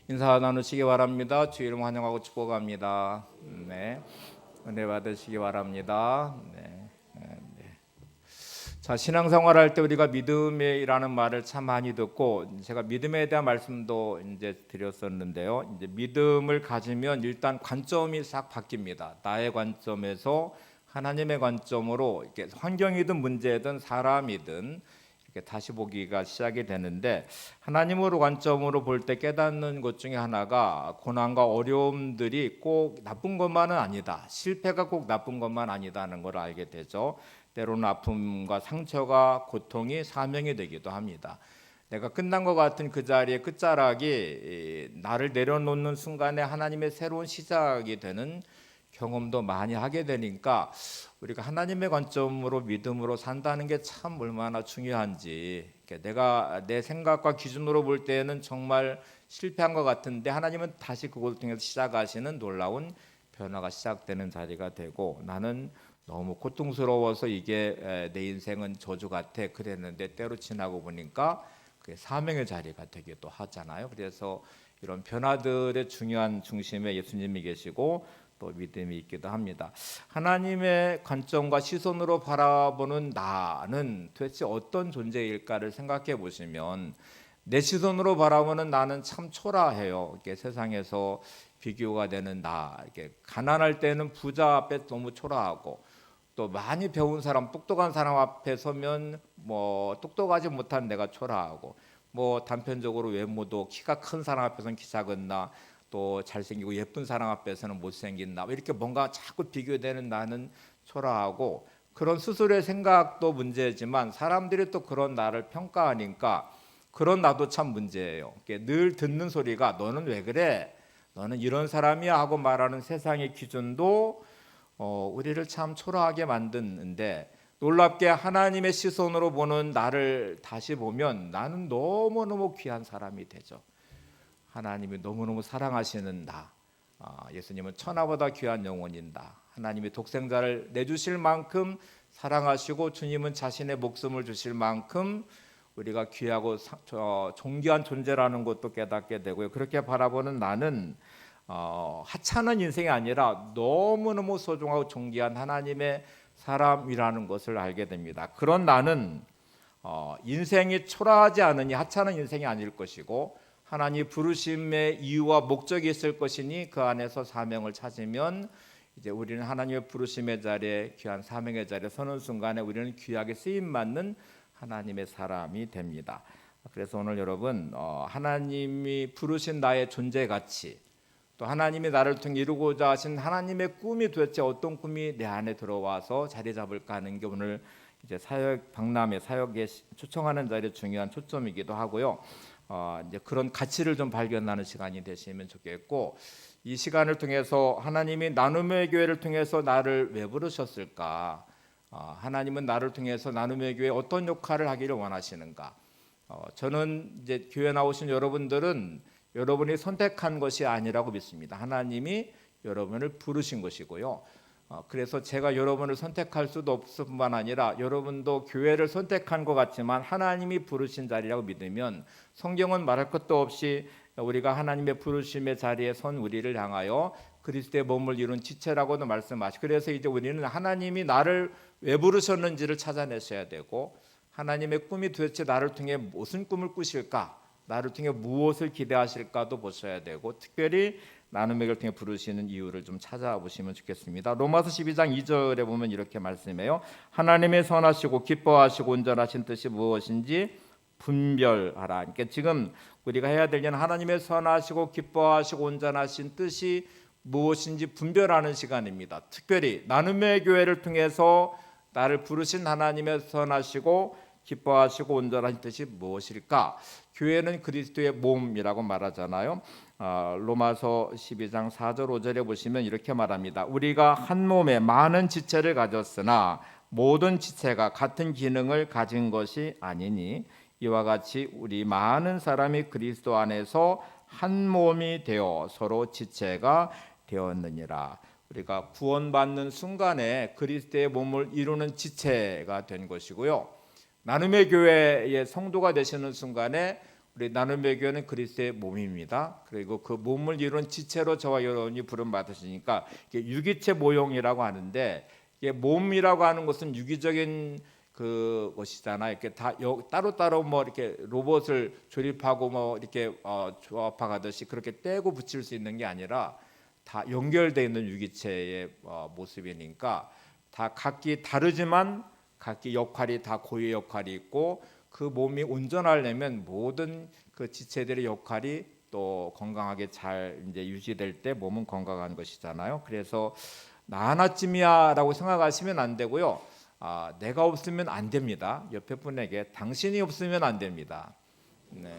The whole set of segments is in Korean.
인사 나누시기 바랍니다. 주 이름 환영하고 축복합니다. 네, 은혜 받으시기 바랍니다. 네. 자, 신앙생활할 때 우리가 믿음이라는 말을 참 많이 듣고 제가 믿음에 대한 말씀도 이제 드렸었는데요. 이제 믿음을 가지면 일단 관점이 싹 바뀝니다. 나의 관점에서 하나님의 관점으로 이렇게 환경이든 문제든 사람이든 이렇게 다시 보기가 시작이 되는데 하나님으로 관점으로 볼 때 깨닫는 것 중에 하나가 고난과 어려움들이 꼭 나쁜 것만은 아니다. 실패가 꼭 나쁜 것만 아니다는 걸 알게 되죠. 때로는 아픔과 상처가 고통이 사명이 되기도 합니다. 내가 끝난 것 같은 그 자리의 끝자락이 나를 내려놓는 순간에 하나님의 새로운 시작이 되는 경험도 많이 하게 되니까 우리가 하나님의 관점으로 믿음으로 산다는 게 참 얼마나 중요한지, 내가 내 생각과 기준으로 볼 때는 정말 실패한 것 같은데 하나님은 다시 그것을 통해서 시작하시는 놀라운 변화가 시작되는 자리가 되고, 나는 너무 고통스러워서 이게 내 인생은 저주 같아 그랬는데 때로 지나고 보니까 그게 사명의 자리가 되기도 하잖아요. 그래서 이런 변화들의 중요한 중심에 예수님이 계시고 또 믿음이 있기도 합니다. 하나님의 관점과 시선으로 바라보는 나는 도대체 어떤 존재일까를 생각해 보시면, 내 시선으로 바라보는 나는 참 초라해요. 이렇게 세상에서 비교가 되는 나, 이렇게 가난할 때는 부자 앞에 너무 초라하고, 또 많이 배운 사람, 똑똑한 사람 앞에 서면 뭐 똑똑하지 못한 내가 초라하고, 뭐 단편적으로 외모도 키가 큰 사람 앞에서는 키 작은 나, 또 잘생기고 예쁜 사람 앞에서는 못생긴 나, 이렇게 뭔가 자꾸 비교되는 나는 초라하고, 그런 스스로의 생각도 문제지만 사람들이 또 그런 나를 평가하니까 그런 나도 참 문제예요. 늘 듣는 소리가 너는 왜 그래? 너는 이런 사람이야 하고 말하는 세상의 기준도 우리를 참 초라하게 만드는데, 놀랍게 하나님의 시선으로 보는 나를 다시 보면 나는 너무너무 귀한 사람이 되죠. 하나님이 너무너무 사랑하시는 나, 예수님은 천하보다 귀한 영혼인 나, 하나님이 독생자를 내주실 만큼 사랑하시고 주님은 자신의 목숨을 주실 만큼 우리가 귀하고 존귀한 존재라는 것도 깨닫게 되고요. 그렇게 바라보는 나는 하찮은 인생이 아니라 너무너무 소중하고 존귀한 하나님의 사람이라는 것을 알게 됩니다. 그런 나는 인생이 초라하지 않으니 하찮은 인생이 아닐 것이고, 하나님 부르심의 이유와 목적이 있을 것이니 그 안에서 사명을 찾으면 이제 우리는 하나님의 부르심의 자리에, 귀한 사명의 자리에 서는 순간에 우리는 귀하게 쓰임 받는 하나님의 사람이 됩니다. 그래서 오늘 여러분, 하나님이 부르신 나의 존재 가치, 또 하나님이 나를 통해 이루고자 하신 하나님의 꿈이 도대체 어떤 꿈이 내 안에 들어와서 자리 잡을까 하는 게 오늘 이제 사역 박람회 사역에 초청하는 자리에 중요한 초점이기도 하고요. 이제 그런 가치를 좀 발견하는 시간이 되시면 좋겠고, 이 시간을 통해서 하나님이 나눔의 교회를 통해서 나를 왜 부르셨을까? 하나님은 나를 통해서 나눔의 교회에 어떤 역할을 하기를 원하시는가? 저는 이제 교회 나오신 여러분들은 여러분이 선택한 것이 아니라고 믿습니다. 하나님이 여러분을 부르신 것이고요. 그래서 제가 여러분을 선택할 수도 없을 뿐만 아니라 여러분도 교회를 선택한 것 같지만 하나님이 부르신 자리라고 믿으면, 성경은 말할 것도 없이 우리가 하나님의 부르심의 자리에 선 우리를 향하여 그리스도의 몸을 이룬 지체라고도 말씀하시고, 그래서 이제 우리는 하나님이 나를 왜 부르셨는지를 찾아내셔야 되고, 하나님의 꿈이 도대체 나를 통해 무슨 꿈을 꾸실까, 나를 통해 무엇을 기대하실까도 보셔야 되고, 특별히 나눔의 교회를 통해 부르시는 이유를 좀 찾아보시면 좋겠습니다. 로마서 12장 2절에 보면 이렇게 말씀해요. 하나님의 선하시고 기뻐하시고 온전하신 뜻이 무엇인지 분별하라. 그러니까 지금 우리가 해야 될 일은 하나님의 선하시고 기뻐하시고 온전하신 뜻이 무엇인지 분별하는 시간입니다. 특별히 나눔의 교회를 통해서 나를 부르신 하나님의 선하시고 기뻐하시고 온전하신 뜻이 무엇일까? 교회는 그리스도의 몸이라고 말하잖아요. 로마서 12장 4절 5절에 보시면 이렇게 말합니다. 우리가 한 몸에 많은 지체를 가졌으나 모든 지체가 같은 기능을 가진 것이 아니니 이와 같이 우리 많은 사람이 그리스도 안에서 한 몸이 되어 서로 지체가 되었느니라. 우리가 구원받는 순간에 그리스도의 몸을 이루는 지체가 된 것이고요. 나눔의 교회의 성도가 되시는 순간에 우리 나눔의 교회는 그리스도의 몸입니다. 그리고 그 몸을 이룬 지체로 저와 여러분이 부름 받으시니까 이게 유기체 모형이라고 하는데, 이게 몸이라고 하는 것은 유기적인 그 것이잖아요. 이렇게 다 따로따로 뭐 이렇게 로봇을 조립하고 뭐 이렇게 조합하듯이 그렇게 떼고 붙일 수 있는 게 아니라 다 연결되어 있는 유기체의 모습이니까 다 각기 다르지만 각기 역할이 다 고유의 역할이 있고, 그 몸이 온전하려면 모든 그 지체들의 역할이 또 건강하게 잘 이제 유지될 때 몸은 건강한 것이잖아요. 그래서 나 하나쯤이야라고 생각하시면 안 되고요. 내가 없으면 안 됩니다. 옆에 분에게 당신이 없으면 안 됩니다. 네.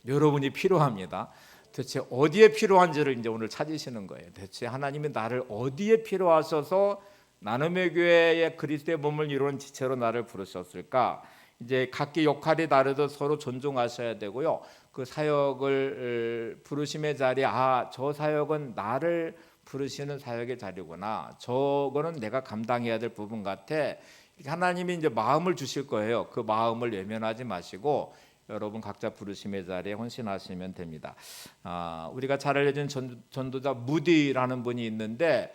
여러분이 필요합니다. 대체 어디에 필요한지를 이제 오늘 찾으시는 거예요. 대체 하나님이 나를 어디에 필요하셔서 나눔의 교회의 그리스도의 몸을 이루는 지체로 나를 부르셨을까? 이제 각기 역할이 다르도 서로 존중하셔야 되고요. 그 사역을 부르심의 자리, 저 사역은 나를 부르시는 사역의 자리구나. 저거는 내가 감당해야 될 부분 같아. 하나님이 이제 마음을 주실 거예요. 그 마음을 외면하지 마시고 여러분 각자 부르심의 자리에 헌신하시면 됩니다. 우리가 잘 알려진 전도자 무디라는 분이 있는데,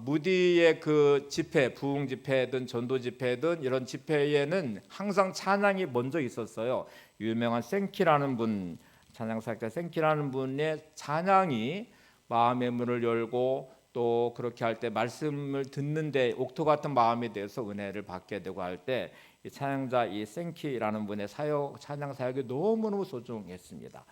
무디의 그 집회, 부흥 집회든 전도 집회든 이런 집회에는 항상 찬양이 먼저 있었어요. 유명한 생키라는 분, 찬양사역자 생키라는 분의 찬양이 마음의 문을 열고, 또 그렇게 할 때 말씀을 듣는데 옥토 같은 마음에 대해서 은혜를 받게 되고 할 때 이 찬양자 이 생키라는 분의 찬양 사역이 너무너무 소중했습니다.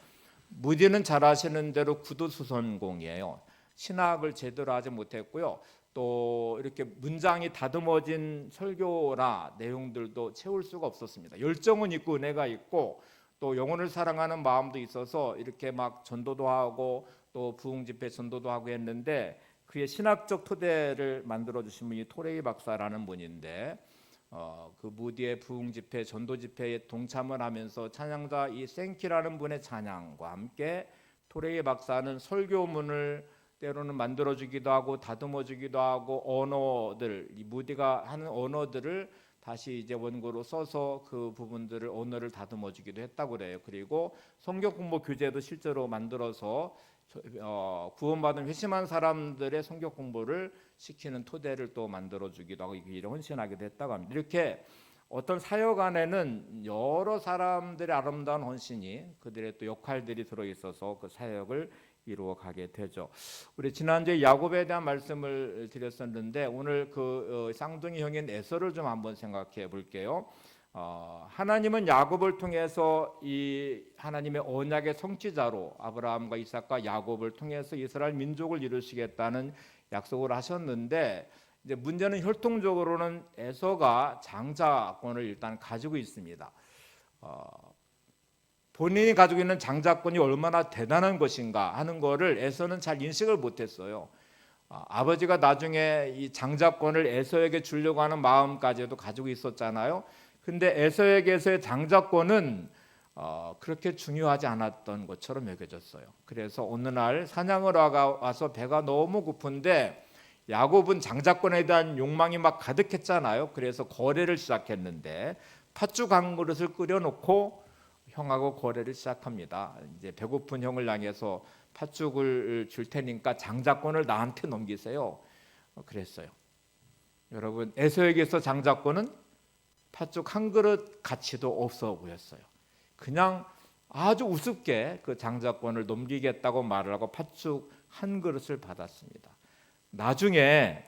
무디는 잘 아시는 대로 구두수선공이에요. 신학을 제대로 하지 못했고요. 또 이렇게 문장이 다듬어진 설교나 내용들도 채울 수가 없었습니다. 열정은 있고 은혜가 있고 또 영혼을 사랑하는 마음도 있어서 이렇게 막 전도도 하고 또 부흥 집회 전도도 하고 했는데, 그의 신학적 토대를 만들어 주신 분이 토레이 박사라는 분인데, 그 무디의 부흥 집회 전도 집회에 동참을 하면서 찬양자 이 생키라는 분의 찬양과 함께 토레이 박사는 설교문을 때로는 만들어 주기도 하고 다듬어 주기도 하고, 언어들, 이 무디가 하는 언어들을 다시 이제 원고로 써서 그 부분들을 언어를 다듬어 주기도 했다고 그래요. 그리고 성경 공부 교재도 실제로 만들어서 구원받은 회심한 사람들의 성경 공부를 시키는 토대를 또 만들어 주기도 하고 이 일에 헌신하기도 했다고 합니다. 이렇게 어떤 사역 안에는 여러 사람들의 아름다운 헌신이, 그들의 또 역할들이 들어 있어서 그 사역을 이루어 가게 되죠. 우리 지난주에 야곱에 대한 말씀을 드렸었는데, 오늘 그 쌍둥이 형인 에서를 좀 한번 생각해 볼게요. 하나님은 야곱을 통해서 이 하나님의 언약의 성취자로 아브라함과 이삭과 야곱을 통해서 이스라엘 민족을 이루시겠다는 약속을 하셨는데, 이제 문제는 혈통적으로는 에서가 장자권을 일단 가지고 있습니다. 본인이 가지고 있는 장자권이 얼마나 대단한 것인가 하는 거를 에서는 잘 인식을 못했어요. 아버지가 나중에 이 장자권을 에서에게 주려고 하는 마음까지도 가지고 있었잖아요. 근데 에서에게서의 장자권은 그렇게 중요하지 않았던 것처럼 여겨졌어요. 그래서 어느 날 사냥을 와서 배가 너무 고픈데, 야곱은 장자권에 대한 욕망이 막 가득했잖아요. 그래서 거래를 시작했는데 팥죽 한 그릇을 끓여놓고 형하고 거래를 시작합니다. 이제 배고픈 형을 향해서 팥죽을 줄 테니까 장자권을 나한테 넘기세요. 그랬어요. 여러분, 에서에게서 장자권은 팥죽 한 그릇 가치도 없어 보였어요. 그냥 아주 우습게 그 장자권을 넘기겠다고 말을 하고 팥죽 한 그릇을 받았습니다. 나중에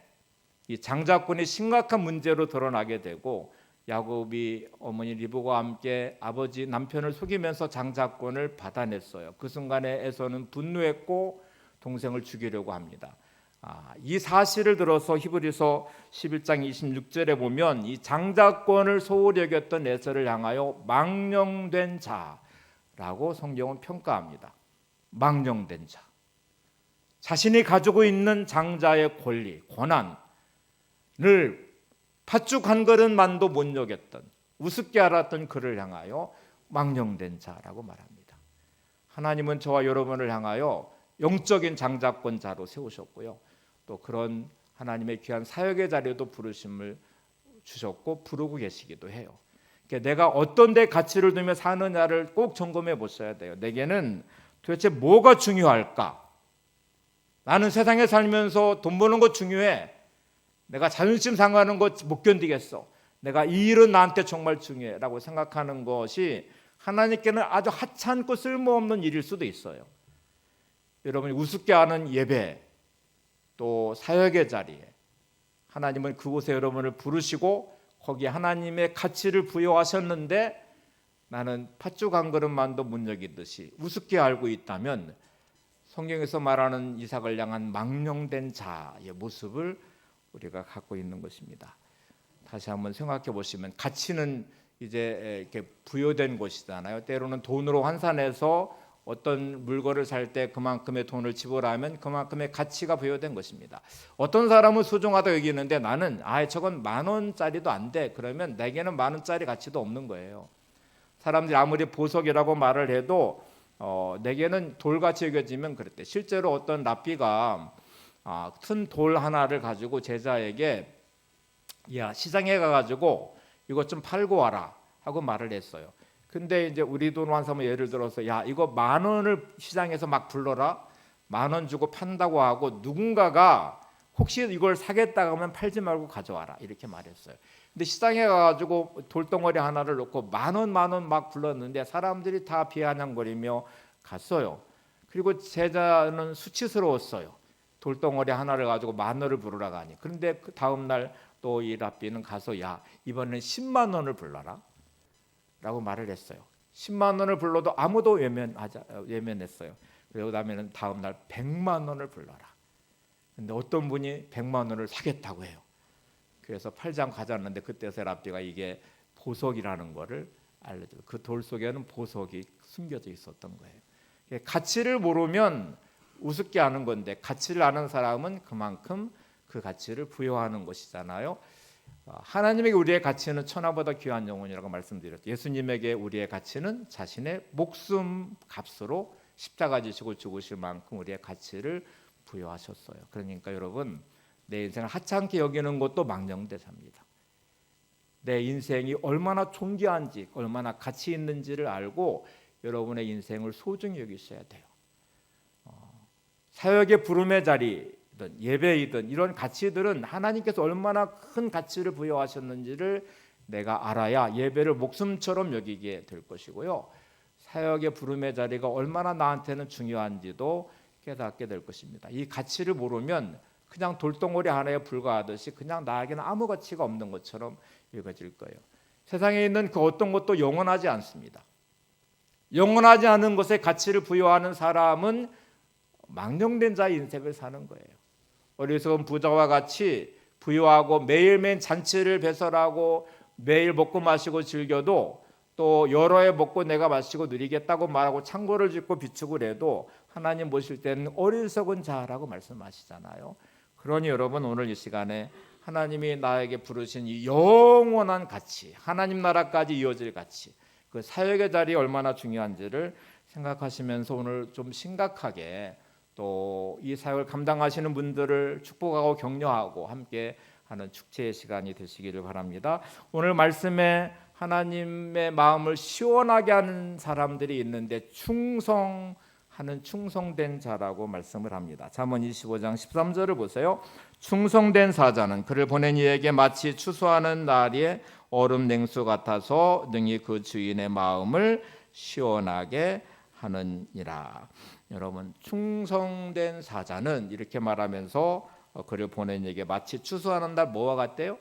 이 장자권이 심각한 문제로 드러나게 되고, 야곱이 어머니 리브가와 함께 아버지 남편을 속이면서 장자권을 받아냈어요. 그 순간에 에서는 분노했고 동생을 죽이려고 합니다. 이 사실을 들어서 히브리서 11장 26절에 보면 이 장자권을 소홀히 여겼던 에서를 향하여 망령된 자라고 성경은 평가합니다. 망령된 자, 자신이 가지고 있는 장자의 권리, 권한을 팥죽 한 그릇만도 못 여겼던, 우습게 알았던 그를 향하여 망령된 자라고 말합니다. 하나님은 저와 여러분을 향하여 영적인 장자권자로 세우셨고요, 또 그런 하나님의 귀한 사역의 자리에도 부르심을 주셨고 부르고 계시기도 해요. 내가 어떤 데 가치를 두며 사느냐를 꼭 점검해 보셔야 돼요. 내게는 도대체 뭐가 중요할까? 나는 세상에 살면서 돈 버는 거 중요해. 내가 자존심 상하는 거 못 견디겠어. 내가 이 일은 나한테 정말 중요해 라고 생각하는 것이 하나님께는 아주 하찮고 쓸모없는 일일 수도 있어요. 여러분이 우습게 하는 예배, 또 사역의 자리에 하나님은 그곳에 여러분을 부르시고 거기에 하나님의 가치를 부여하셨는데 나는 팥죽 한 그릇만도 못 여기듯이 우습게 알고 있다면 성경에서 말하는 이삭을 향한 망령된 자의 모습을 우리가 갖고 있는 것입니다. 다시 한번 생각해 보시면 가치는 이제 이렇게 부여된 것이잖아요. 때로는 돈으로 환산해서 어떤 물건을 살 때 그만큼의 돈을 지불하면 그만큼의 가치가 부여된 것입니다. 어떤 사람은 소중하다 여기는데 나는 저건 10,000원짜리도 안 돼. 그러면 내게는 10,000원짜리 가치도 없는 거예요. 사람들이 아무리 보석이라고 말을 해도 내게는 돌같이 여겨지면 그랬대. 실제로 어떤 랍비가 큰 돌 하나를 가지고 제자에게 시장에 가가지고 이것 좀 팔고 와라 하고 말을 했어요. 근데 이제 우리 돈으로 환산하면 예를 들어서 이거 10,000원을 시장에서 막 불러라. 10,000원 주고 판다고 하고 누군가가 혹시 이걸 사겠다고 하면 팔지 말고 가져와라 이렇게 말했어요. 근데 시장에 가가지고 돌덩어리 하나를 놓고 10,000원 막 불렀는데 사람들이 다 비아냥거리며 갔어요. 그리고 제자는 수치스러웠어요. 돌덩어리 하나를 가지고 10,000원을 부르라고 하니. 그런데 그 다음 날 또 이 랍비는 가서 이번에는 10만 원을 불러라 라고 말을 했어요. 10만 원을 불러도 아무도 외면했어요. 그리고 다음에는 다음 날 100만 원을 불러라. 근데 어떤 분이 100만 원을 사겠다고 해요. 그래서 팔장 가져왔는데 그때서 랍비가 이게 보석이라는 거를 알려줘요. 그 돌 속에는 보석이 숨겨져 있었던 거예요. 가치를 모르면 우습게 하는 건데 가치를 아는 사람은 그만큼 그 가치를 부여하는 것이잖아요. 하나님에게 우리의 가치는 천하보다 귀한 영혼이라고 말씀드렸죠. 예수님에게 우리의 가치는 자신의 목숨 값으로 십자가 지시고 죽으실 만큼 우리의 가치를 부여하셨어요. 그러니까 여러분 내 인생을 하찮게 여기는 것도 망령대사입니다. 내 인생이 얼마나 존귀한지 얼마나 가치 있는지를 알고 여러분의 인생을 소중히 여기셔야 돼요. 사역의 부름의 자리든 예배이든 이런 가치들은 하나님께서 얼마나 큰 가치를 부여하셨는지를 내가 알아야 예배를 목숨처럼 여기게 될 것이고요. 사역의 부름의 자리가 얼마나 나한테는 중요한지도 깨닫게 될 것입니다. 이 가치를 모르면 그냥 돌덩어리 하나에 불과하듯이 그냥 나에게는 아무 가치가 없는 것처럼 여겨질 거예요. 세상에 있는 그 어떤 것도 영원하지 않습니다. 영원하지 않은 것에 가치를 부여하는 사람은 망령된 자의 인생을 사는 거예요. 어리석은 부자와 같이 부유하고 매일매일 잔치를 배설하고 매일 먹고 마시고 즐겨도 또 여러 해 먹고 내가 마시고 누리겠다고 말하고 창고를 짓고 비축을 해도 하나님 보실 때는 어리석은 자라고 말씀하시잖아요. 그러니 여러분 오늘 이 시간에 하나님이 나에게 부르신 이 영원한 가치, 하나님 나라까지 이어질 가치, 그 사역의 자리에 얼마나 중요한지를 생각하시면서 오늘 좀 심각하게 또 이 사역을 감당하시는 분들을 축복하고 격려하고 함께 하는 축제의 시간이 되시기를 바랍니다. 오늘 말씀에 하나님의 마음을 시원하게 하는 사람들이 있는데 충성하는 충성된 자라고 말씀을 합니다. 잠언 25장 13절을 보세요. 충성된 사자는 그를 보낸 이에게 마치 추수하는 날의 얼음 냉수 같아서 능히 그 주인의 마음을 시원하게 하느니라. 여러분 충성된 사자는 이렇게 말하면서 그를 보낸 이에게 마치 추수하는 날 뭐와 같대요?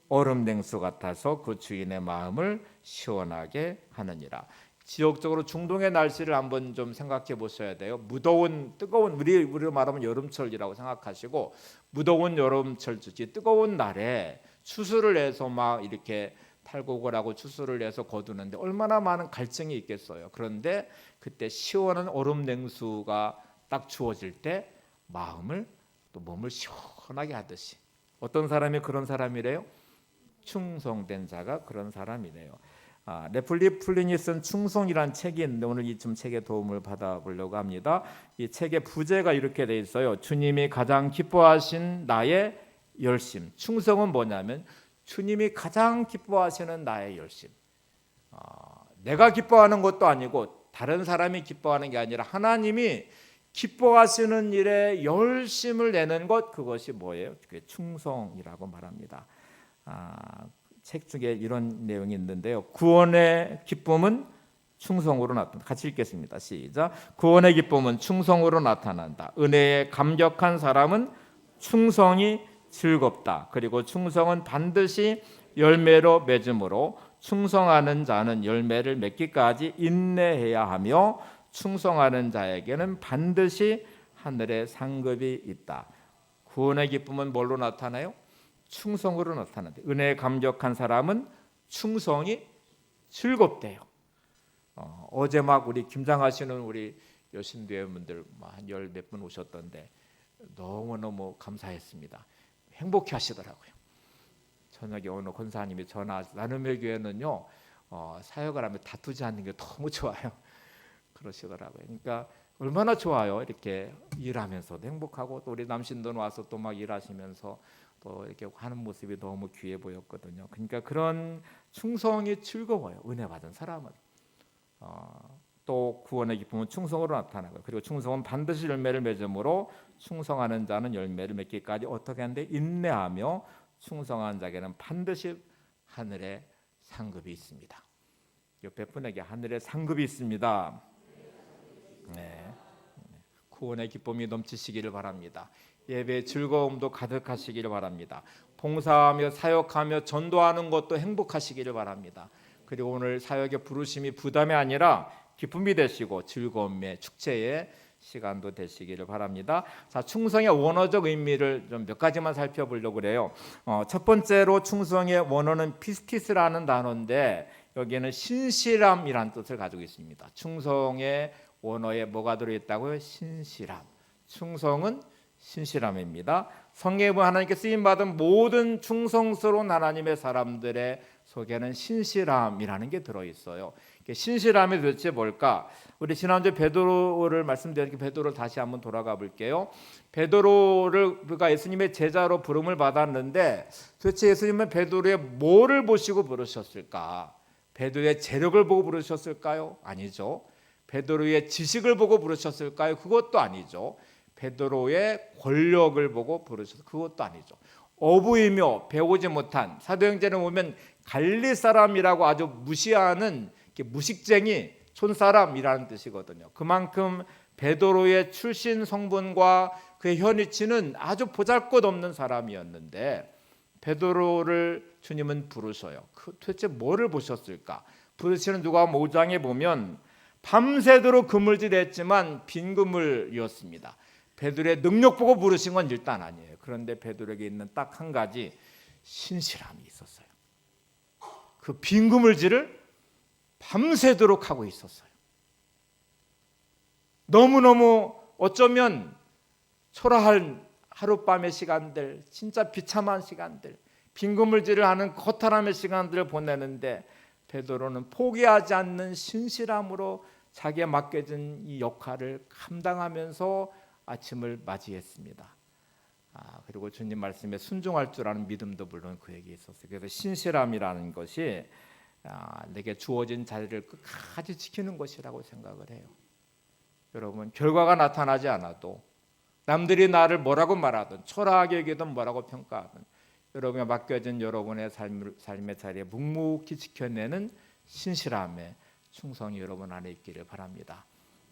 얼음 냉수 같아서 그 주인의 마음을 시원하게 하느니라. 지역적으로 중동의 날씨를 한번 좀 생각해 보셔야 돼요. 무더운 뜨거운 우리로 말하면 여름철이라고 생각하시고 무더운 여름철이지 뜨거운 날에 추수를 해서 막 이렇게 탈곡을 하고 추수를 해서 거두는데 얼마나 많은 갈증이 있겠어요. 그런데 그때 시원한 얼음 냉수가 딱 주어질 때 마음을 또 몸을 시원하게 하듯이 어떤 사람이 그런 사람이래요? 충성된 자가 그런 사람이네요. 레플리 플린이 쓴 충성이란 책이 있는데 오늘 이 좀 책의 도움을 받아보려고 합니다. 이 책의 부제가 이렇게 돼 있어요. 주님이 가장 기뻐하신 나의 열심. 충성은 뭐냐면 주님이 가장 기뻐하시는 나의 열심. 내가 기뻐하는 것도 아니고 다른 사람이 기뻐하는 게 아니라 하나님이 기뻐하시는 일에 열심을 내는 것, 그것이 뭐예요? 그게 충성이라고 말합니다. 책 중에 이런 내용이 있는데요. 구원의 기쁨은 충성으로 나타난다. 같이 읽겠습니다. 시작. 구원의 기쁨은 충성으로 나타난다. 은혜에 감격한 사람은 충성이 즐겁다. 그리고 충성은 반드시 열매로 맺음으로 충성하는 자는 열매를 맺기까지 인내해야 하며 충성하는 자에게는 반드시 하늘의 상급이 있다. 구원의 기쁨은 뭘로 나타나요? 충성으로 나타난다. 은혜에 감격한 사람은 충성이 즐겁대요. 어제 막 우리 김장하시는 우리 여신대원분들 한 열 몇 분 오셨던데 너무너무 감사했습니다. 행복해 하시더라고요. 저녁에 오늘 권사님이 전화, 나눔의 교회는요 사역을 하면 다투지 않는 게 너무 좋아요. 그러시더라고요. 그러니까 얼마나 좋아요. 이렇게 일하면서도 행복하고, 또 우리 남신도 와서 또 막 일하시면서 또 이렇게 하는 모습이 너무 귀해 보였거든요. 그러니까 그런 충성이 즐거워요. 은혜 받은 사람은. 또 구원의 기쁨은 충성으로 나타나고, 그리고 충성은 반드시 열매를 맺음으로 충성하는 자는 열매를 맺기까지 어떻게 하는데 인내하며 충성한 자에게는 반드시 하늘의 상급이 있습니다. 옆에 분에게 하늘의 상급이 있습니다. 네. 구원의 기쁨이 넘치시기를 바랍니다. 예배의 즐거움도 가득하시기를 바랍니다. 봉사하며 사역하며 전도하는 것도 행복하시기를 바랍니다. 그리고 오늘 사역의 부르심이 부담이 아니라 기쁨이 되시고 즐거움의 축제의 시간도 되시기를 바랍니다. 자, 충성의 원어적 의미를 좀 몇 가지만 살펴보려고 그래요. 첫 번째로 충성의 원어는 피스티스라는 단어인데 여기에는 신실함이라는 뜻을 가지고 있습니다. 충성의 원어에 뭐가 들어있다고요? 신실함. 충성은 신실함입니다. 성경에 하나님께 쓰임받은 모든 충성스러운 하나님의 사람들의 속에는 신실함이라는 게 들어있어요. 신실함이 도대체 뭘까? 우리 지난주 베드로를 말씀드렸기 베드로를 다시 한번 돌아가 볼게요. 베드로가 예수님의 제자로 부름을 받았는데 도대체 예수님은 베드로의 뭐를 보시고 부르셨을까? 베드로의 재력을 보고 부르셨을까요? 아니죠. 베드로의 지식을 보고 부르셨을까요? 그것도 아니죠. 베드로의 권력을 보고 부르셨을까요? 그것도 아니죠. 어부이며 배우지 못한, 사도행전에 보면 갈리 사람이라고 아주 무시하는 무식쟁이 촌사람이라는 뜻이거든요. 그만큼 베드로의 출신 성분과 그의 현위치는 아주 보잘것없는 사람이었는데 베드로를 주님은 부르셔요. 도대체 뭐를 보셨을까? 부르시는 누가복음 5장에 보면 밤새도록 그물질했지만 빈 그물이었습니다. 베드로의 능력 보고 부르신 건 일단 아니에요. 그런데 베드로에게 있는 딱 한 가지 신실함이 있었어요. 그 빈 그물질을 밤새도록 하고 있었어요. 너무너무 어쩌면 초라할 하룻밤의 시간들, 진짜 비참한 시간들, 빈 그물질을 하는 허탈함의 시간들을 보내는데 베드로는 포기하지 않는 신실함으로 자기에 맡겨진 이 역할을 감당하면서 아침을 맞이했습니다. 그리고 주님 말씀에 순종할 줄 아는 믿음도 물론 그에게 있었어요. 그래서 신실함이라는 것이 내게 주어진 자리를 끝까지 지키는 것이라고 생각을 해요. 여러분, 결과가 나타나지 않아도 남들이 나를 뭐라고 말하든 초라하게 여기든 뭐라고 평가하든 여러분이 맡겨진 여러분의 삶의 자리에 묵묵히 지켜내는 신실함의 충성이 여러분 안에 있기를 바랍니다.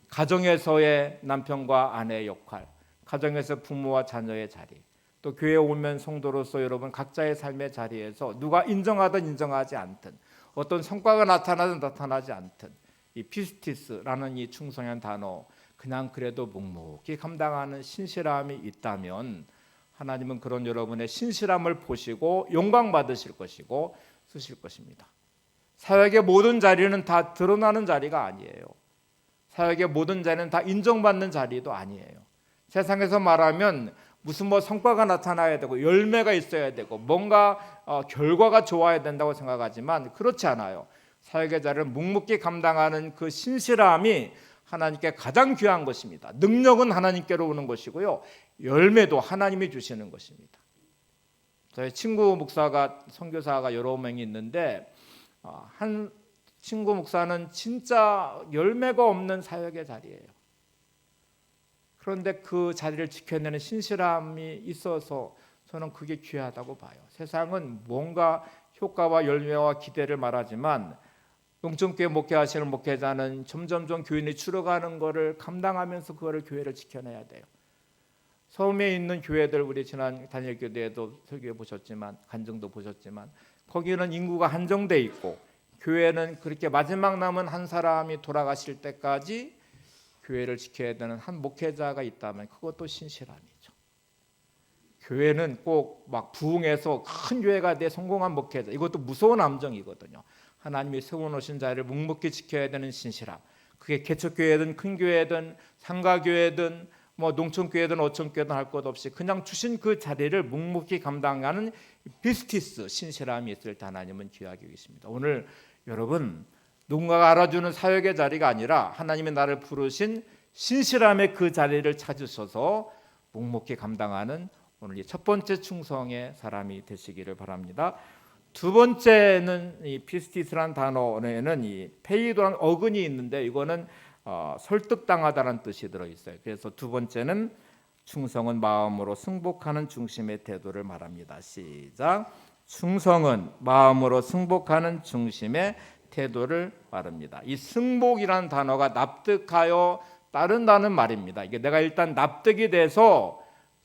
가정에서의 남편과 아내의 역할, 가정에서 부모와 자녀의 자리, 또 교회에 오면 성도로서 여러분 각자의 삶의 자리에서 누가 인정하든 인정하지 않든 어떤 성과가 나타나든 나타나지 않든 이 피스티스라는 이 충성한 단어 그냥 그래도 묵묵히 감당하는 신실함이 있다면 하나님은 그런 여러분의 신실함을 보시고 영광 받으실 것이고 쓰실 것입니다. 사역의 모든 자리는 다 드러나는 자리가 아니에요. 사역의 모든 자리는 다 인정받는 자리도 아니에요. 세상에서 말하면 무슨 성과가 나타나야 되고 열매가 있어야 되고 뭔가 결과가 좋아야 된다고 생각하지만 그렇지 않아요. 사역의 자리를 묵묵히 감당하는 그 신실함이 하나님께 가장 귀한 것입니다. 능력은 하나님께로 오는 것이고요. 열매도 하나님이 주시는 것입니다. 저희 친구 목사가 선교사가 여러 명이 있는데 한 친구 목사는 진짜 열매가 없는 사역의 자리예요. 그런데 그 자리를 지켜내는 신실함이 있어서 저는 그게 귀하다고 봐요. 세상은 뭔가 효과와 열매와 기대를 말하지만 농촌교회 목회하시는 목회자는 점점점 교인이 줄어가는 것을 감당하면서 그거를 교회를 지켜내야 돼요. 섬에 있는 교회들, 우리 지난 단일교대에도 설교해 보셨지만 간증도 보셨지만 거기는 인구가 한정돼 있고 교회는 그렇게 마지막 남은 한 사람이 돌아가실 때까지 교회를 지켜야 되는 한 목회자가 있다면 그것도 신실함이죠. 교회는 꼭 막 부흥해서 큰 교회가 돼 성공한 목회자, 이것도 무서운 함정이거든요. 하나님이 세워놓으신 자리를 묵묵히 지켜야 되는 신실함. 그게 개척교회든 큰 교회든 상가교회든 뭐 농촌교회든 어촌교회든 할 것 없이 그냥 주신 그 자리를 묵묵히 감당하는 비스티스, 신실함이 있을 때 하나님은 귀하게 여기십니다. 오늘 여러분, 누군가가 알아주는 사역의 자리가 아니라 하나님이 나를 부르신 신실함의 그 자리를 찾으셔서 묵묵히 감당하는 오늘 이 첫 번째 충성의 사람이 되시기를 바랍니다. 두 번째는 이 피스티스라는 단어에는 이 페이도라는 어근이 있는데 이거는 설득당하다라는 뜻이 들어있어요. 그래서 두 번째는 충성은 마음으로 승복하는 중심의 태도를 말합니다. 시작. 충성은 마음으로 승복하는 중심의 태도를 말합니다. 이 승복이라는 단어가 납득하여 따른다는 말입니다. 이게 내가 일단 납득이 돼서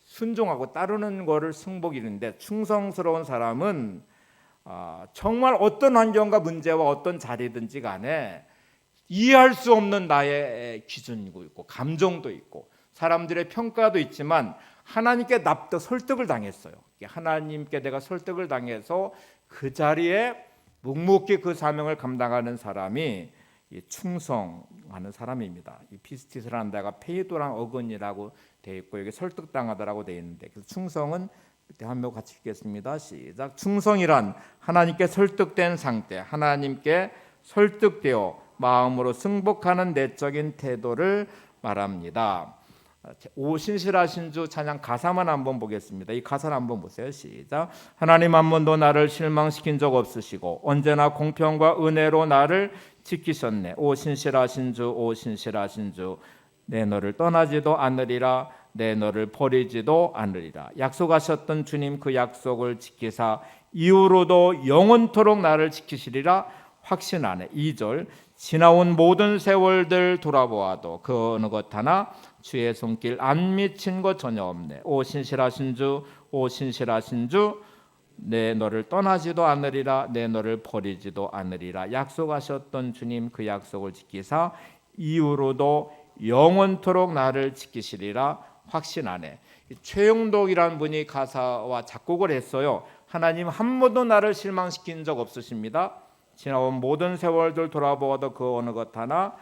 순종하고 따르는 거를 승복이는데, 충성스러운 사람은 정말 어떤 환경과 문제와 어떤 자리든지 간에 이해할 수 없는 나의 기준이고 있고 감정도 있고 사람들의 평가도 있지만 하나님께 설득을 당했어요. 하나님께 내가 설득을 당해서 그 자리에 묵묵히 그 사명을 감당하는 사람이 충성하는 사람입니다. 이 피스티스라는 데가 페이도랑 어근이라고 되어 있고 여기 설득당하다라고 되어 있는데, 그래서 충성은 한번 같이 읽겠습니다. 시작. 충성이란 하나님께 설득된 상태, 하나님께 설득되어 마음으로 승복하는 내적인 태도를 말합니다. 오 신실하신 주 찬양 가사만 한번 보겠습니다. 이 가사를 한번 보세요. 시작. 하나님 한 번도 나를 실망시킨 적 없으시고 언제나 공평과 은혜로 나를 지키셨네. 오 신실하신 주, 오 신실하신 주, 내 너를 떠나지도 않으리라, 내 너를 버리지도 않으리라. 약속하셨던 주님 그 약속을 지키사 이후로도 영원토록 나를 지키시리라 확신하네. 2절. 지나온 모든 세월들 돌아보아도 그 어느 것 하나 주의 손길 안 미친 것 전혀 없네. 오 신실하신 주, 오 신실하신 주, 내 너를 떠나지도 않으리라, 내 너를 버리지도 않으리라. 약속하셨던 주님 그 약속을 지키사 이후로도 영원토록 나를 지키시리라 확신하네. 최영독이라는 분이 가사와 작곡을 했어요. 하나님 한 번도 나를 실망시킨 적 없으십니다. 지나온 모든 세월들 돌아보아도 그 어느 것 하나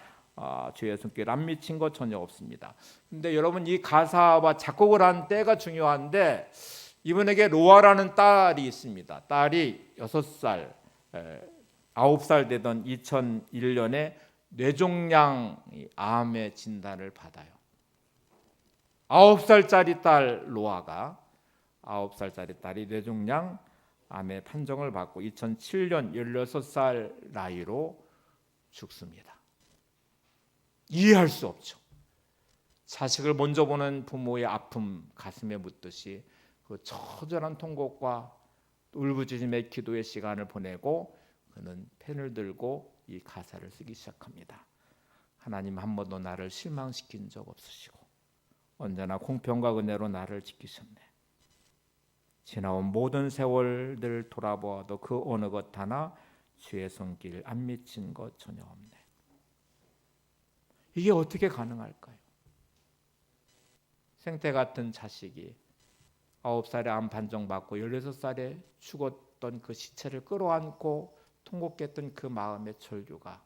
주의 손길 안 미친 것 전혀 없습니다. 근데 여러분, 이 가사와 작곡을 한 때가 중요한데 이분에게 로아라는 딸이 있습니다. 딸이 6살, 9살 되던 2001년에 뇌종양 암의 진단을 받아요. 9살짜리 딸 로아가 9살짜리 딸이 뇌종양 암의 판정을 받고 2007년 16살 나이로 죽습니다. 이해할 수 없죠. 자식을 먼저 보는 부모의 아픔 가슴에 묻듯이 그 처절한 통곡과 울부짖음의 기도의 시간을 보내고 그는 펜을 들고 이 가사를 쓰기 시작합니다. 하나님 한 번도 나를 실망시킨 적 없으시고 언제나 공평과 은혜로 나를 지키셨네. 지나온 모든 세월들 돌아보아도 그 어느 것 하나 주의 손길 안 미친 것 전혀 없네. 이게 어떻게 가능할까요? 생태 같은 자식이 9살에 암 판정받고 16살에 죽었던 그 시체를 끌어안고 통곡했던 그 마음의 절규가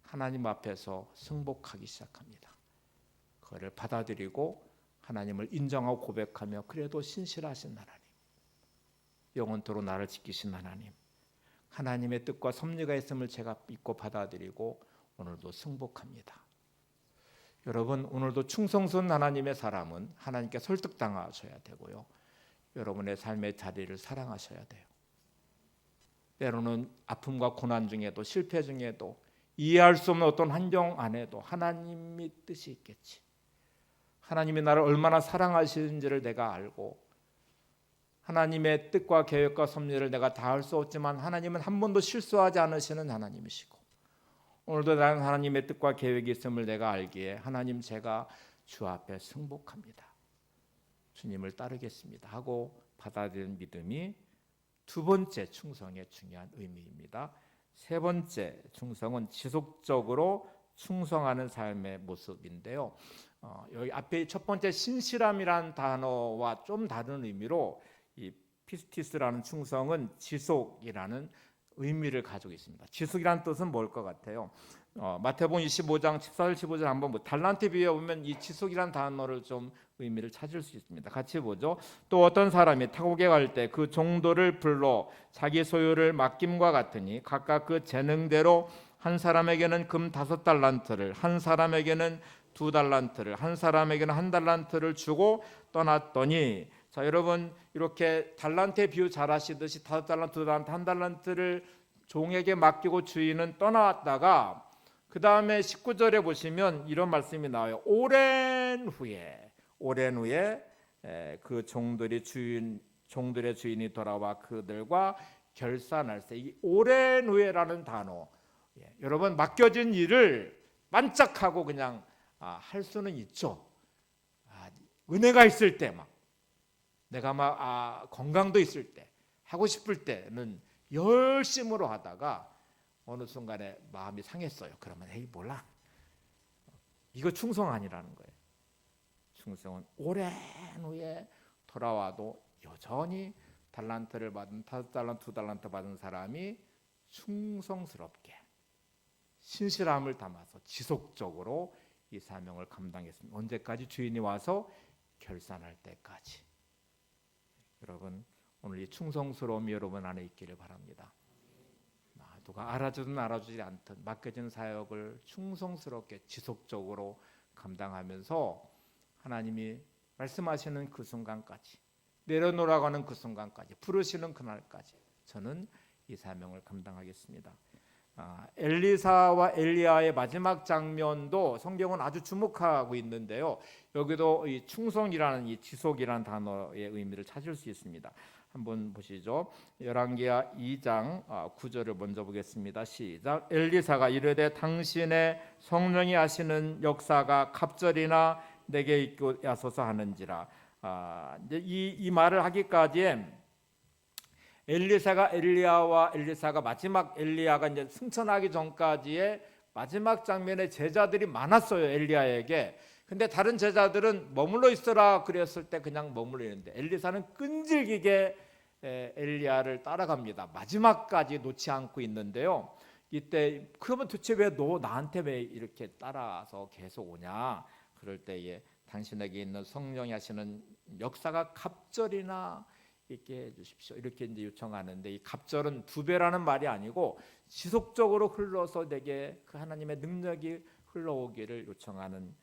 하나님 앞에서 승복하기 시작합니다. 그거를 받아들이고 하나님을 인정하고 고백하며 그래도 신실하신 하나님, 영원토록 나를 지키신 하나님, 하나님의 뜻과 섭리가 있음을 제가 믿고 받아들이고 오늘도 승복합니다. 여러분, 오늘도 충성스러운 하나님의 사람은 하나님께 설득당하셔야 되고요. 여러분의 삶의 자리를 사랑하셔야 돼요. 때로는 아픔과 고난 중에도 실패 중에도 이해할 수 없는 어떤 환경 안에도 하나님의 뜻이 있겠지. 하나님이 나를 얼마나 사랑하시는지를 내가 알고 하나님의 뜻과 계획과 섭리를 내가 다 할 수 없지만 하나님은 한 번도 실수하지 않으시는 하나님이시고 오늘도 나는 하나님의 뜻과 계획이 있음을 내가 알기에 하나님 제가 주 앞에 승복합니다. 주님을 따르겠습니다 하고 받아들이는 믿음이 두 번째 충성의 중요한 의미입니다. 세 번째 충성은 지속적으로 충성하는 삶의 모습인데요. 여기 앞에 첫 번째 신실함이라는 단어와 좀 다른 의미로 이 피스티스라는 충성은 지속이라는 의미를 가지고 있습니다. 지속이라는 뜻은 뭘 것 같아요? 마태복음 25장 14절 15절 한번 달란트 비유해 보면 이 지속이라는 단어를 좀 의미를 찾을 수 있습니다. 같이 보죠. 또 어떤 사람이 타국에 갈 때 그 종도를 불러 자기 소유를 맡김과 같으니 각각 그 재능대로 한 사람에게는 금 5달란트를 한 사람에게는 2달란트를 한 사람에게는 1달란트를 주고 떠났더니 자 여러분 이렇게 달란트의 비유 잘 아시듯이 5달란트, 2달란트, 1달란트를 종에게 맡기고 주인은 떠나왔다가 그 다음에 19절에 보시면 이런 말씀이 나와요. 오랜 후에 그 종들의 주인이 돌아와 그들과 결산할세. 이 오랜 후에라는 단어, 여러분 맡겨진 일을 반짝하고 그냥 할 수는 있죠. 은혜가 있을 때 막 내가 막 건강도 있을 때 하고 싶을 때는 열심으로 하다가 어느 순간에 마음이 상했어요. 그러면 에이 몰라. 이거 충성 아니라는 거예요. 충성은 오랜 후에 돌아와도 여전히 달란트를 받은 5달란트, 2달란트 받은 사람이 충성스럽게 신실함을 담아서 지속적으로 이 사명을 감당했습니다. 언제까지? 주인이 와서 결산할 때까지. 여러분 오늘 이 충성스러움이 여러분 안에 있기를 바랍니다. 누가 알아주든 알아주지 않든 맡겨진 사역을 충성스럽게 지속적으로 감당하면서 하나님이 말씀하시는 그 순간까지 내려놓으라고 하는 그 순간까지 부르시는 그날까지 저는 이 사명을 감당하겠습니다. 엘리사와 엘리야의 마지막 장면도 성경은 아주 주목하고 있는데요. 여기도 이 충성이라는 이 지속이라는 단어의 의미를 찾을 수 있습니다. 한번 보시죠. 열왕기하 2장 9절을 먼저 보겠습니다. 시작. 엘리사가 이르되 당신의 성령이 하시는 역사가 갑절이나 내게 있고 야소서 하는지라. 이제 이 말을 하기까지에 엘리사가 마지막 엘리야가 이제 승천하기 전까지의 마지막 장면에 제자들이 많았어요. 엘리야에게. 근데 다른 제자들은 머물러 있어라 그랬을 때 그냥 머물러 있는데 엘리사는 끈질기게 엘리야를 따라갑니다. 마지막까지 놓지 않고 있는데요. 이때 그러면 도대체 왜 너 나한테 왜 이렇게 따라서 계속 오냐? 그럴 때에 당신에게 있는 성령이 하시는 역사가 갑절이나 있게 해주십시오. 이렇게 이제 요청하는데 이 갑절은 2배라는 말이 아니고 지속적으로 흘러서 내게 그 하나님의 능력이 흘러오기를 요청하는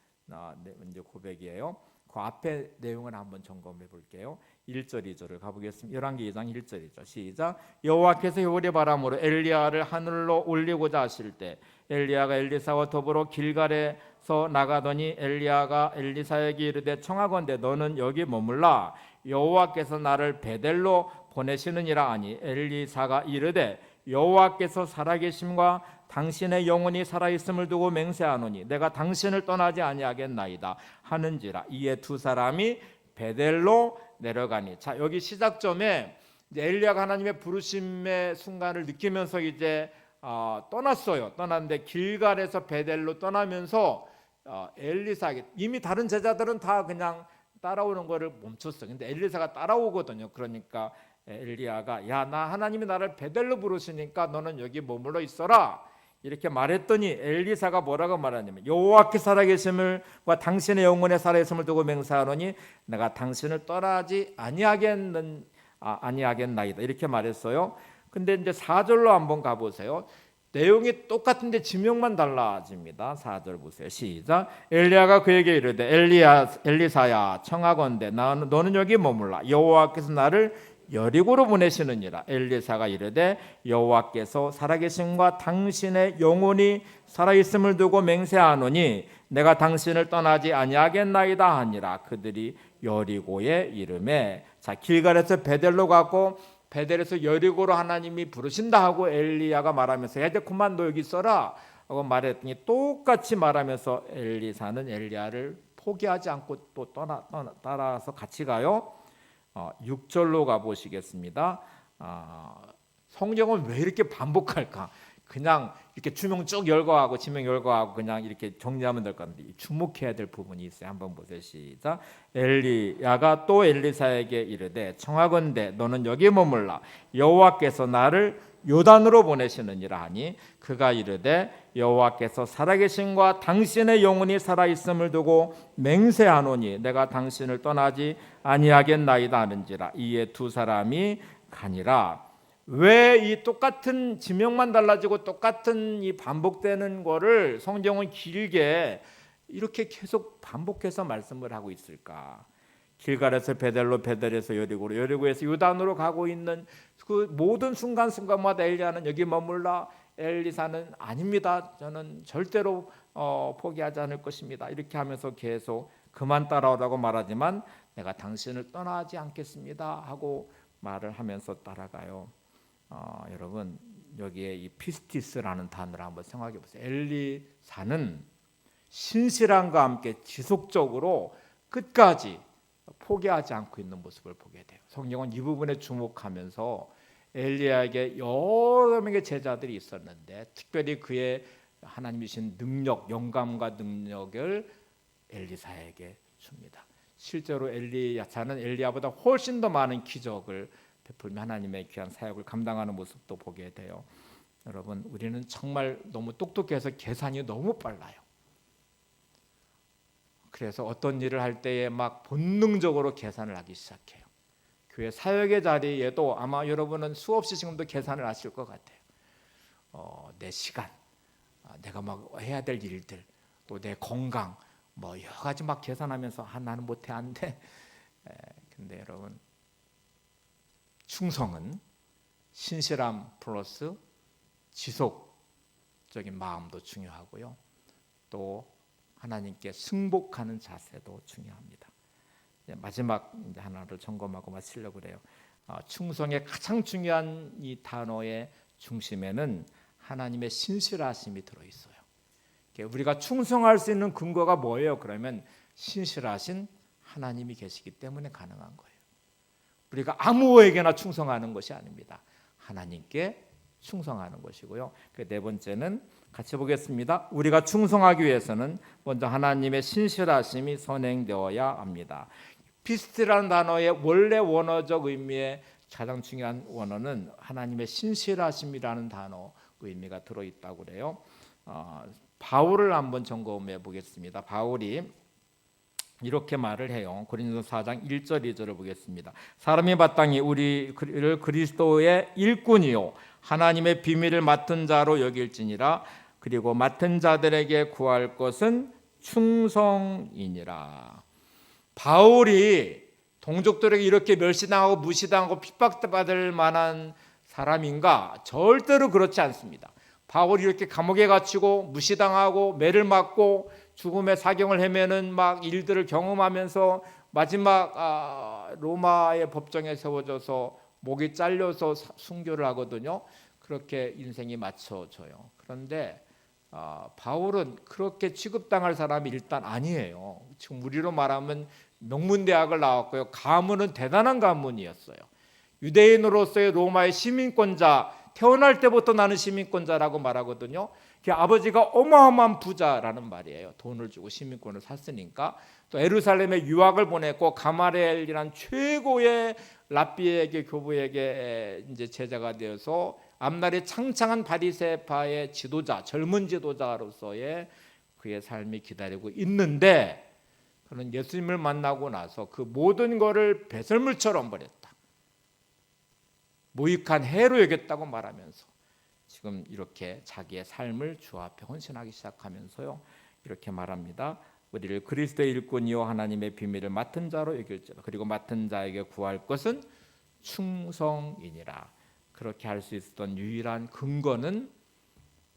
이제 고백이에요. 그 앞에 내용을 한번 점검해 볼게요. 1절 2절을 가보겠습니다. 열왕기 2장 1절이죠. 시작. 여호와께서 효리 바람으로 엘리야를 하늘로 올리고자 하실 때 엘리야가 엘리사와 더불어 길갈에서 나가더니 엘리야가 엘리사에게 이르되 청하건대 너는 여기 머물라 여호와께서 나를 베델로 보내시느니라 하니 엘리사가 이르되 여호와께서 살아계심과 당신의 영혼이 살아있음을 두고 맹세하노니 내가 당신을 떠나지 아니하겠나이다 하는지라. 이에 두 사람이 베델로 내려가니. 자 여기 시작점에 엘리야가 하나님의 부르심의 순간을 느끼면서 이제 떠났어요. 떠났는데 길갈에서 베델로 떠나면서 엘리사에게 이미 다른 제자들은 다 그냥 따라오는 거를 멈췄어요. 근데 엘리사가 따라오거든요. 그러니까 엘리야가 야 나 하나님이 나를 베델로 부르시니까 너는 여기 머물러 있어라 이렇게 말했더니 엘리사가 뭐라고 말하냐면 여호와께 살아계심을과 당신의 영혼에 살아있음을 두고 맹세하노니 내가 당신을 떠나지 아니하겠나이다 이렇게 말했어요. 근데 이제 4절로 한번 가보세요. 내용이 똑같은데 지명만 달라집니다. 4절 보세요. 시작. 엘리야가 그에게 이르되 엘리사야 청하건대 너는 여기 머물라. 여호와께서 나를 여리고로 보내시느니라. 엘리사가 이르되 여호와께서 살아계심과 당신의 영혼이 살아있음을 두고 맹세하노니 내가 당신을 떠나지 아니하겠나이다 하니라. 그들이 여리고에 이르매. 자, 길갈에서 베델로 가고 베델에서 여리고로 하나님이 부르신다 하고 엘리야가 말하면서 야, 이제 그만 너 여기 있어라 하고 말했더니 똑같이 말하면서 엘리사는 엘리야를 포기하지 않고 또 따라서 같이 가요. 6절로 가보시겠습니다. 성경은 왜 이렇게 반복할까? 그냥 이렇게 주명 쭉 열거하고 지명 열거하고 그냥 이렇게 정리하면 될 건데 주목해야 될 부분이 있어요. 한번 보세요. 시작. 엘리야가 또 엘리사에게 이르되 청하건대 너는 여기 머물라. 여호와께서 나를 요단으로 보내시느니라 하니 그가 이르되 여호와께서 살아계신과 당신의 영혼이 살아있음을 두고 맹세하노니 내가 당신을 떠나지 아니하겠나이다 하는지라. 이에 두 사람이 가니라. 왜 이 똑같은 지명만 달라지고 똑같은 이 반복되는 거를 성경은 길게 이렇게 계속 반복해서 말씀을 하고 있을까? 길갈에서 베델로, 베델에서 여리고로, 여리고에서 요단으로 가고 있는 그 모든 순간순간마다 엘리야는 여기 머물라. 엘리사는 아닙니다. 저는 절대로 포기하지 않을 것입니다. 이렇게 하면서 계속 그만 따라오라고 말하지만 내가 당신을 떠나지 않겠습니다 하고 말을 하면서 따라가요. 여러분 여기에 이 피스티스라는 단어를 한번 생각해 보세요. 엘리사는 신실함과 함께 지속적으로 끝까지 포기하지 않고 있는 모습을 보게 돼요. 성경은 이 부분에 주목하면서 엘리야에게 여러 명의 제자들이 있었는데 특별히 그의 하나님이 주신 능력, 영감과 능력을 엘리사에게 줍니다. 실제로 엘리야는 엘리야보다 훨씬 더 많은 기적을 베풀며 하나님의 귀한 사역을 감당하는 모습도 보게 돼요. 여러분 우리는 정말 너무 똑똑해서 계산이 너무 빨라요. 그래서 어떤 일을 할 때에 막 본능적으로 계산을 하기 시작해요. 교회 사역의 자리에도 아마 여러분은 수없이 지금도 계산을 하실 것 같아요. 내 시간, 내가 막 해야 될 일들, 또 내 건강, 뭐 여러 가지 막 계산하면서 나는 못해 안 돼. 근데 여러분 충성은 신실함 플러스 지속적인 마음도 중요하고요. 또 하나님께 승복하는 자세도 중요합니다. 마지막 하나를 점검하고 마치려고 그래요. 충성의 가장 중요한 이 단어의 중심에는 하나님의 신실하심이 들어있어요. 우리가 충성할 수 있는 근거가 뭐예요? 그러면 신실하신 하나님이 계시기 때문에 가능한 거예요. 우리가 아무에게나 충성하는 것이 아닙니다. 하나님께 충성하는 것이고요. 네 번째는 같이 보겠습니다. 우리가 충성하기 위해서는 먼저 하나님의 신실하심이 선행되어야 합니다. 피스트라는 단어의 원래 원어적 의미의 가장 중요한 원어는 하나님의 신실하심이라는 단어 의미가 들어있다고 그래요. 바울을 한번 점검해 보겠습니다. 바울이 이렇게 말을 해요. 고린도서 4장 1절 2절을 보겠습니다. 사람이 마땅히 우리를 그리스도의 일꾼이요 하나님의 비밀을 맡은 자로 여길지니라. 그리고 맡은 자들에게 구할 것은 충성이니라. 바울이 동족들에게 이렇게 멸시당하고 무시당하고 핍박받을 만한 사람인가? 절대로 그렇지 않습니다. 바울이 이렇게 감옥에 갇히고 무시당하고 매를 맞고 죽음의 사경을 헤매는 막 일들을 경험하면서 마지막 로마의 법정에 세워져서 목이 잘려서 순교를 하거든요. 그렇게 인생이 맞춰져요. 그런데 바울은 그렇게 취급당할 사람이 일단 아니에요. 지금 우리로 말하면 명문대학을 나왔고요. 가문은 대단한 가문이었어요. 유대인으로서의 로마의 시민권자, 태어날 때부터 나는 시민권자라고 말하거든요. 아버지가 어마어마한 부자라는 말이에요. 돈을 주고 시민권을 샀으니까. 또 에루살렘에 유학을 보냈고 가마리엘이란 최고의 랍비에게 교부에게 이제 제자가 되어서 앞날에 창창한 바리새파의 지도자, 젊은 지도자로서의 그의 삶이 기다리고 있는데 그는 예수님을 만나고 나서 그 모든 것을 배설물처럼 버렸다. 무익한 해로 여겼다고 말하면서 지금 이렇게 자기의 삶을 주 앞에 헌신하기 시작하면서요. 이렇게 말합니다. 우리를 그리스도의 일꾼이요 하나님의 비밀을 맡은 자로 여길지라. 그리고 맡은 자에게 구할 것은 충성이니라. 그렇게 할 수 있었던 유일한 근거는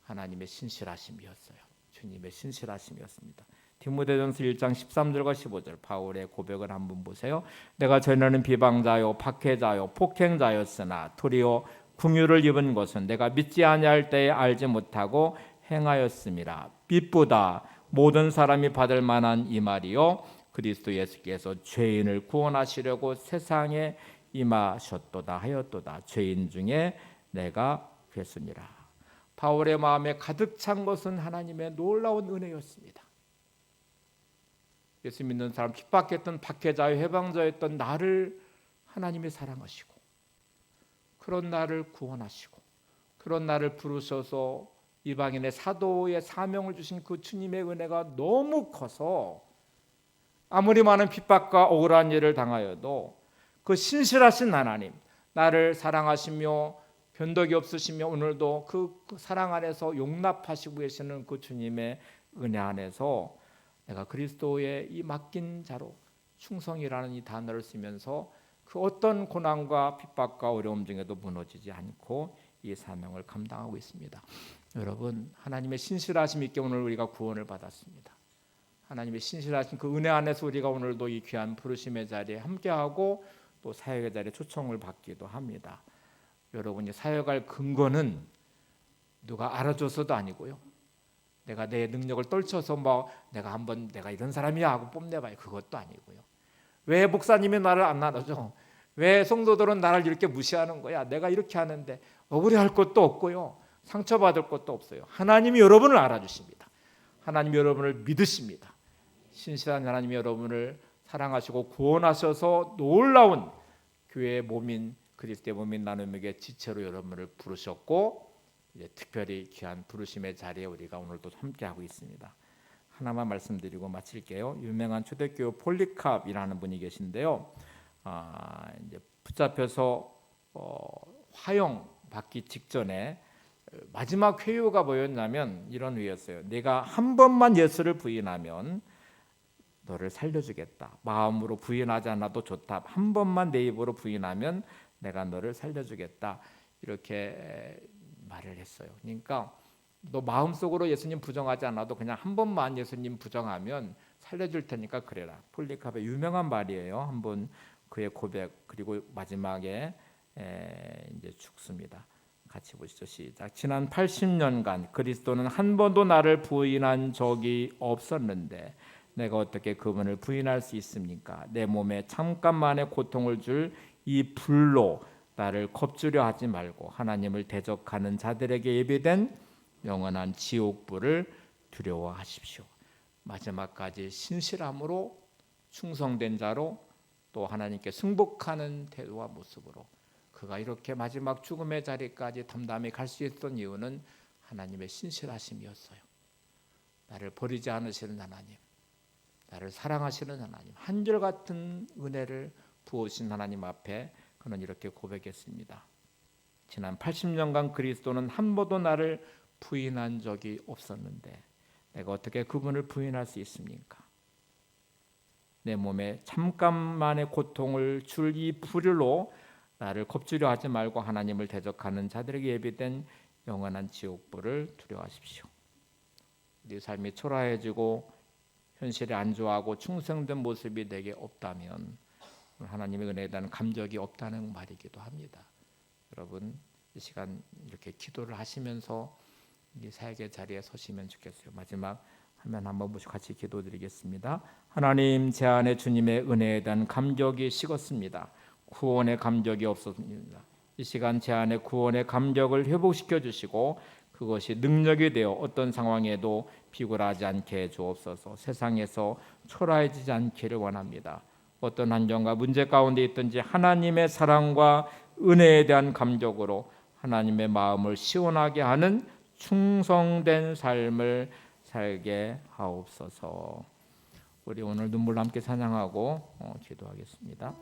하나님의 신실하심이었어요. 주님의 신실하심이었습니다. 디모데전서 1장 13절과 15절 바울의 고백을 한번 보세요. 내가 전에는 비방자요 박해자요 폭행자였으나 도리어 긍휼을 입은 것은 내가 믿지 아니할 때에 알지 못하고 행하였음이라. 빛보다 모든 사람이 받을 만한 이 말이요 그리스도 예수께서 죄인을 구원하시려고 세상에 임하셨도다 하였도다. 죄인 중에 내가 됐습니다. 바울의 마음에 가득 찬 것은 하나님의 놀라운 은혜였습니다. 예수 믿는 사람, 핍박했던 박해자의 해방자였던 나를 하나님이 사랑하시고 그런 나를 구원하시고 그런 나를 부르셔서 이방인의 사도의 사명을 주신 그 주님의 은혜가 너무 커서 아무리 많은 핍박과 억울한 일을 당하여도 그 신실하신 하나님, 나를 사랑하시며 변덕이 없으시며 오늘도 그 사랑 안에서 용납하시고 계시는 그 주님의 은혜 안에서 내가 그리스도의 이 맡긴 자로 충성이라는 이 단어를 쓰면서 그 어떤 고난과 핍박과 어려움 중에도 무너지지 않고 이 사명을 감당하고 있습니다. 여러분, 하나님의 신실하심 있게 오늘 우리가 구원을 받았습니다. 하나님의 신실하신 그 은혜 안에서 우리가 오늘도 이 귀한 부르심의 자리에 함께하고 또 사역의 자리에 초청을 받기도 합니다. 여러분이 사역할 근거는 누가 알아줘서도 아니고요. 내가 내 능력을 떨쳐서 내가 이런 사람이야 하고 뽐내봐요. 그것도 아니고요. 왜 목사님이 나를 안 알아줘? 왜 성도들은 나를 이렇게 무시하는 거야? 내가 이렇게 하는데 억울해할 것도 없고요. 상처받을 것도 없어요. 하나님이 여러분을 알아주십니다. 하나님이 여러분을 믿으십니다. 신실한 하나님이 여러분을 사랑하시고 구원하셔서 놀라운 교회의 몸인 그리스도의 몸인 나눔에게 지체로 여러분을 부르셨고 이제 특별히 귀한 부르심의 자리에 우리가 오늘도 함께하고 있습니다. 하나만 말씀드리고 마칠게요. 유명한 초대교회 폴리캅이라는 분이 계신데요. 이제 붙잡혀서 화형 받기 직전에 마지막 회유가 뭐였냐면 이런 회유였어요. 내가 한 번만 예수를 부인하면 너를 살려주겠다. 마음으로 부인하지 않아도 좋다. 한 번만 내 입으로 부인하면 내가 너를 살려주겠다. 이렇게 말을 했어요. 그러니까 너 마음속으로 예수님 부정하지 않아도 그냥 한 번만 예수님 부정하면 살려줄 테니까 그래라. 폴리캅의 유명한 말이에요. 한번 그의 고백 그리고 마지막에 이제 죽습니다. 같이 보시죠. 시작. 지난 80년간 그리스도는 한 번도 나를 부인한 적이 없었는데 내가 어떻게 그분을 부인할 수 있습니까? 내 몸에 잠깐만의 고통을 줄 이 불로 나를 겁주려 하지 말고 하나님을 대적하는 자들에게 예비된 영원한 지옥불을 두려워하십시오. 마지막까지 신실함으로 충성된 자로 또 하나님께 승복하는 태도와 모습으로 그가 이렇게 마지막 죽음의 자리까지 담담히 갈 수 있었던 이유는 하나님의 신실하심이었어요. 나를 버리지 않으시는 하나님, 나를 사랑하시는 하나님, 한결같은 은혜를 부으신 하나님 앞에 그는 이렇게 고백했습니다. 지난 80년간 그리스도는 한 번도 나를 부인한 적이 없었는데 내가 어떻게 그분을 부인할 수 있습니까? 내 몸에 잠깐만의 고통을 줄 이 불로 나를 겁주려 하지 말고 하나님을 대적하는 자들에게 예비된 영원한 지옥불을 두려워하십시오. 네 삶이 초라해지고 현실에 안주하고 충성된 모습이 내게 없다면 하나님의 은혜에 대한 감격이 없다는 말이기도 합니다. 여러분 이 시간 이렇게 기도를 하시면서 이 사역의 자리에 서시면 좋겠어요. 마지막 화면 한번 보시고 같이 기도드리겠습니다. 하나님, 제 안에 주님의 은혜에 대한 감격이 식었습니다. 구원의 감격이 없었습니다. 이 시간 제 안에 구원의 감격을 회복시켜 주시고 그것이 능력이 되어 어떤 상황에도 비굴하지 않게 해 주옵소서. 세상에서 초라해지지 않기를 원합니다. 어떤 환경과 문제 가운데 있든지 하나님의 사랑과 은혜에 대한 감격으로 하나님의 마음을 시원하게 하는 충성된 삶을 살게 하옵소서. 우리 오늘 눈물로 함께 찬양하고 기도하겠습니다.